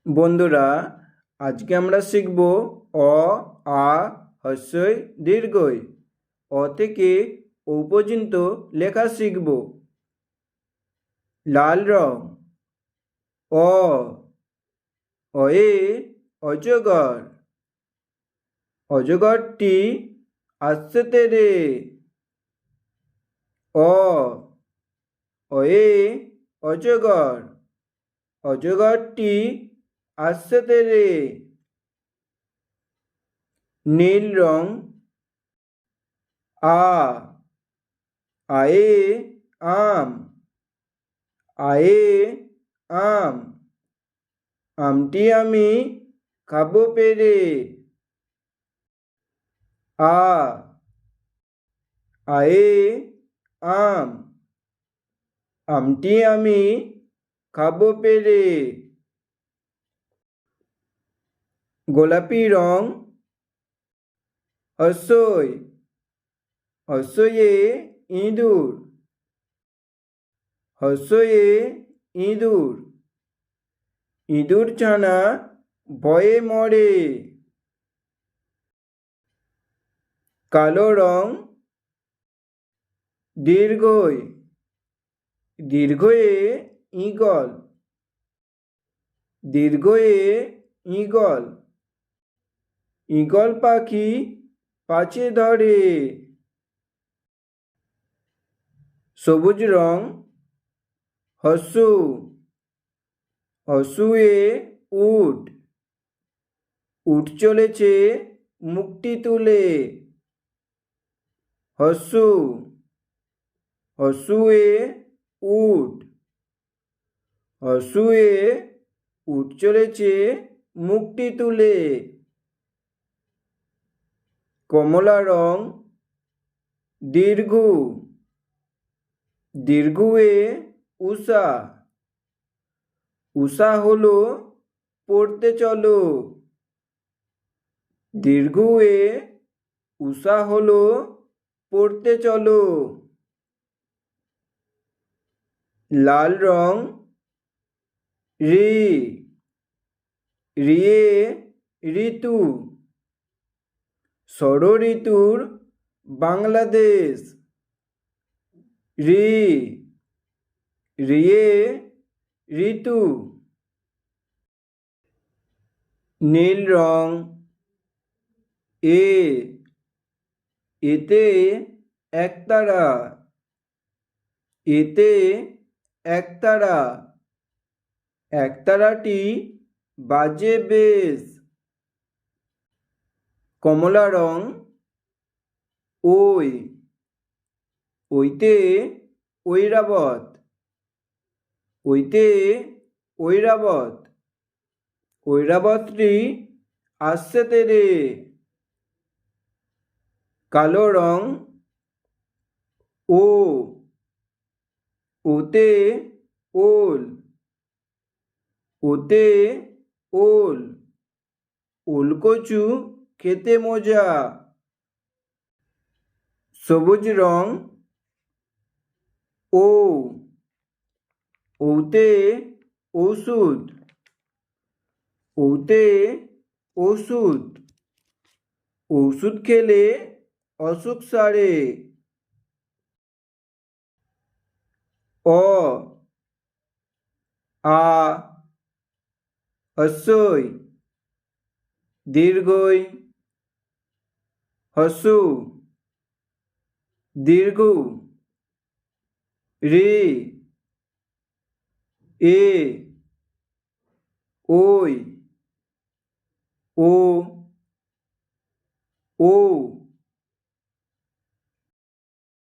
বন্ধুরা, আজকে আমরা শিখব অ, আ, হ্রস্বই দীর্ঘই। অ থেকে ও পর্যন্ত লেখা শিখব। লাল রং। অ, অয়ে অজগর। অজগরটি আসছে তেরে। অ, অয়ে অজগর। অজগরটি আসছে তেরে। নীল রং। আ, আয়ে আম। আয়ে আম। আমটি আমি খাবো পেরে। আ, আয়ে আম। আমটি আমি খাবো পেরে। গোলাপি রং। হ্রস্বই। হ্রস্বইয়ে ইঁদুর। হ্রস্বইয়ে ইঁদুর। ইঁদুর ছানা ভয়ে মরে। কালো রং। দীর্ঘই। দীর্ঘয়ে ঈগল। দীর্ঘয়ে ঈগল। ঈগল পাখি পাছে ধরে। সবুজ রং। হ্রস্ব। হ্রস্বয়ে উট। উট চলেছে মুখটি তুলে। হ্রস্ব। হ্রস্বয়ে উট। হ্রস্বয়ে উট চলেছে মুখটি তুলে। কমলা রং। দীর্ঘ। দীর্ঘয়ে উষা। উষা হলো পড়তে চলো। দীর্ঘয়ে উষা হলো পড়তে চলো। লাল রং। রি। রিয়ে ঋতু। ষড় ঋতুর বাংলাদেশ। রি। রিয়ে ঋতু। নীল রং। এ। এতে একতারা। এতে একতারা। একতারাটি বাজে বেশ। কমলা রং। ওই। ওইতে ঐরাবত। ওইতে ঐরাবত। ঐরাবতটি আসছে তেরে। কালো রং। ও। ওতে ওল। ওতে ওল। ওলকচু খেতে মজা। সবুজ রং। ও। ওতে ওষুধ। ওতে ওষুধ। ওষুধ খেলে অসুখ সারে। অ। আ। হ্রস্বই। দীর্ঘই। হ্রস্ব। দীর্ঘ। রে। এ। ওই। ও। ও।